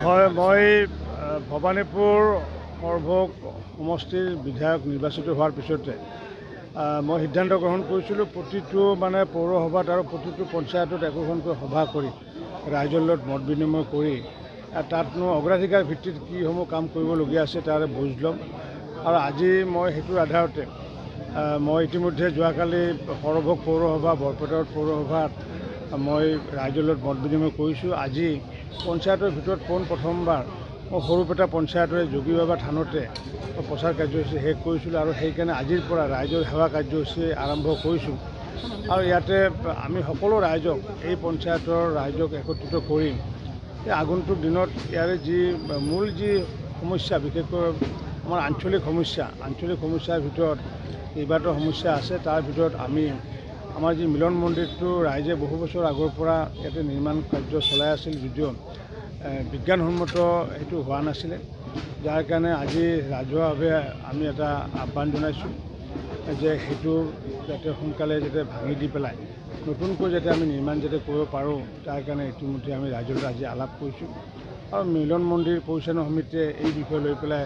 হয়, মই ভবানীপুৰ সৰভোগ সমষ্টিৰ বিধায়ক নিৰ্বাচিত হোৱাৰ পিছতে মই সিদ্ধান্ত গ্ৰহণ কৰিছিলোঁ প্ৰতিটো পৌৰসভাত আৰু প্ৰতিটো পঞ্চায়তত একোখনকৈ সভা কৰি ৰাইজৰ লগত মত বিনিময় কৰি তাতনো অগ্ৰাধিকাৰ ভিত্তিত কিসমূহ কাম কৰিবলগীয়া আছে তাৰে বুজ ল'ম। আৰু আজি মই সেইটোৰ আধাৰতে মই ইতিমধ্যে যোৱাকালি সৰভোগ পৌৰসভা বৰপেটা পৌৰসভাত মই ৰাইজৰ লগত মত বিনিময় কৰিছোঁ। আজি পঞ্চায়তৰ ভিতৰত প্ৰথমবাৰ মই সৰুপেটা পঞ্চায়তৰে যোগী বাবা থানতে প্ৰচাৰ কাৰ্যসূচী শেষ কৰিছিলোঁ আৰু সেইকাৰণে আজিৰ পৰা ৰাইজৰ সেৱা কাৰ্যসূচী আৰম্ভ কৰিছোঁ। আৰু ইয়াতে আমি সকলো ৰাইজক এই পঞ্চায়তৰ ৰাইজক একত্ৰিত কৰিম। এই আগন্তুক দিনত ইয়াৰে মূল সমস্যা, বিশেষকৈ আমাৰ আঞ্চলিক সমস্যাৰ ভিতৰত কেইবাটাও সমস্যা আছে। তাৰ ভিতৰত আমাৰ মিলন মন্দিৰটো ৰাইজে বহু বছৰ আগৰ পৰা ইয়াতে নিৰ্মাণ কাৰ্য চলাই আছিল, যদিও বিজ্ঞানসন্মত সেইটো হোৱা নাছিলে, যাৰ কাৰণে আজি ৰাজহুৱাভাৱে আমি এটা আহ্বান জনাইছোঁ যে সেইটো যাতে সোনকালে ভাঙি দি পেলাই নতুনকৈ আমি নিৰ্মাণ কৰিব পাৰোঁ। তাৰ কাৰণে ইতিমধ্যে আমি ৰাইজৰ আজি আলাপ কৰিছোঁ আৰু মিলন মন্দিৰ পৰিচালনা সমিতিয়ে এই বিষয় লৈ পেলাই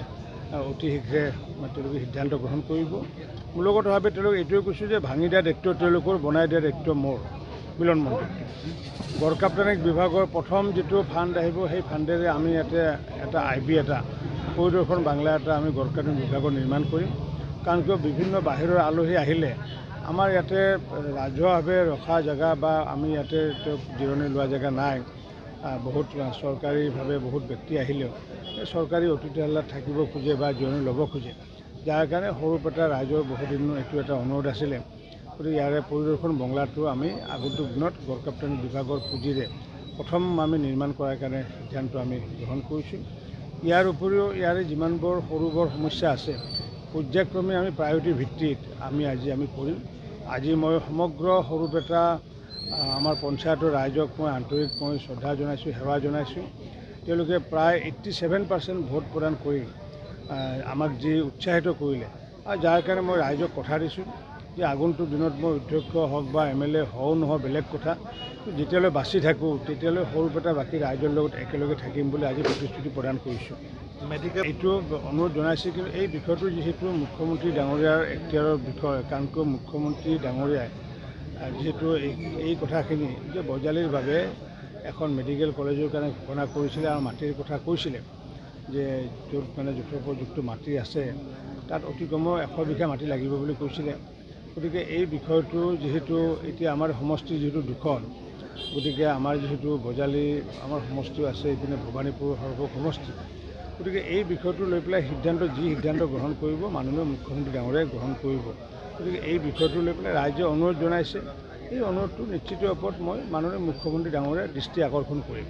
অতি শীঘ্ৰে তেওঁলোকে সিদ্ধান্ত গ্ৰহণ কৰিব। মূলগতভাৱে তেওঁলোকে এইটোৱে কৈছোঁ যে ভাঙি দিয়া দায়িত্ব তেওঁলোকৰ, বনাই দিয়া দায়িত্ব মোৰ। মিলন মন্দিৰ গড়কাপ্তানি বিভাগৰ প্ৰথম ফাণ্ড আহিব, সেই ফাণ্ডেৰে আমি ইয়াতে এটা IB পৰিদৰ্শন বাংলা আমি গড়কাপ্তানি বিভাগৰ নিৰ্মাণ কৰিম। কাৰণ কিয় বিভিন্ন বাহিৰৰ আলহী আহিলে আমাৰ ইয়াতে ৰাজহুৱাভাৱে ৰখা জেগা বা আমি ইয়াতে জিৰণি লোৱা জেগা নাই। বহুত চৰকাৰীভাৱে বহুত ব্যক্তি আহিলেও চৰকাৰী অতিথিশালাত থাকিব খোজে বা জিৰণি ল'ব খোজে, যাৰ কাৰণে সৰুপেটা ৰাইজৰ বহুদিন এইটো এটা অনুৰোধ আছিলে। গতিকে ইয়াৰে পৰিদৰ্শন বাংলাটো আমি আগন্তুক দিনত গড়কাপ্তানি বিভাগৰ পুঁজিৰে প্ৰথম আমি নিৰ্মাণ কৰাৰ কাৰণে সিদ্ধান্ত আমি গ্ৰহণ কৰিছোঁ। ইয়াৰ উপৰিও ইয়াৰে যিমানবোৰ সৰু বৰ সমস্যা আছে পৰ্যায়ক্ৰমে আমি প্ৰায়ৰিটি ভিত্তিত আমি কৰিম। আজি মই সমগ্ৰ সৰুপেটা আমাৰ পঞ্চায়তৰ ৰাইজক মই আন্তৰিক শ্ৰদ্ধা জনাইছোঁ, সেৱা জনাইছোঁ। তেওঁলোকে প্ৰায় 87% ভোট প্ৰদান কৰি আমাক উৎসাহিত কৰিলে, আৰু যাৰ কাৰণে মই ৰাইজক কথা দিছোঁ যে আগন্তুক দিনত মই অধ্যক্ষ হওক বা MLA হওঁ নহয় বেলেগ কথা, যেতিয়ালৈ বাচি থাকোঁ তেতিয়ালৈ সৰুপেটা বাকী ৰাইজৰ লগত একেলগে থাকিম বুলি আজি প্ৰতিশ্ৰুতি প্ৰদান কৰিছোঁ। এইটো অনুৰোধ জনাইছোঁ, কিন্তু এই বিষয়টো যিহেতু মুখ্যমন্ত্ৰী ডাঙৰীয়াৰ এখতিয়াৰৰ বিষয়, কাৰণ কিয় মুখ্যমন্ত্ৰী ডাঙৰীয়াই যিহেতু এই কথাখিনি যে বজালিৰ বাবে এখন মেডিকেল কলেজৰ কাৰণে ঘোষণা কৰিছিলে আৰু মাটিৰ কথা কৈছিলে যে য'ত যথোপযুক্ত মাটি আছে তাত অতি কমেও 100 বিঘা মাটি লাগিব বুলি কৈছিলে। গতিকে এই বিষয়টো যিহেতু এতিয়া আমাৰ সমষ্টি দুখন, গতিকে আমাৰ যিহেতু বজালি আমাৰ সমষ্টিও আছে, এইপিনে ভবানীপুৰ সৰভোগ সমষ্টি, গতিকে এই বিষয়টো লৈ পেলাই সিদ্ধান্ত গ্ৰহণ কৰিব মাননীয় মুখ্যমন্ত্ৰী ডাঙৰীয়াই গ্ৰহণ কৰিব। গতিকে এই বিষয়টো লৈ পেলাই ৰাইজে অনুৰোধ জনাইছে, এই অনুৰোধটো নিশ্চিত ওপৰত মই মাননীয় মুখ্যমন্ত্ৰী ডাঙৰীয়াৰ দৃষ্টি আকৰ্ষণ কৰিম।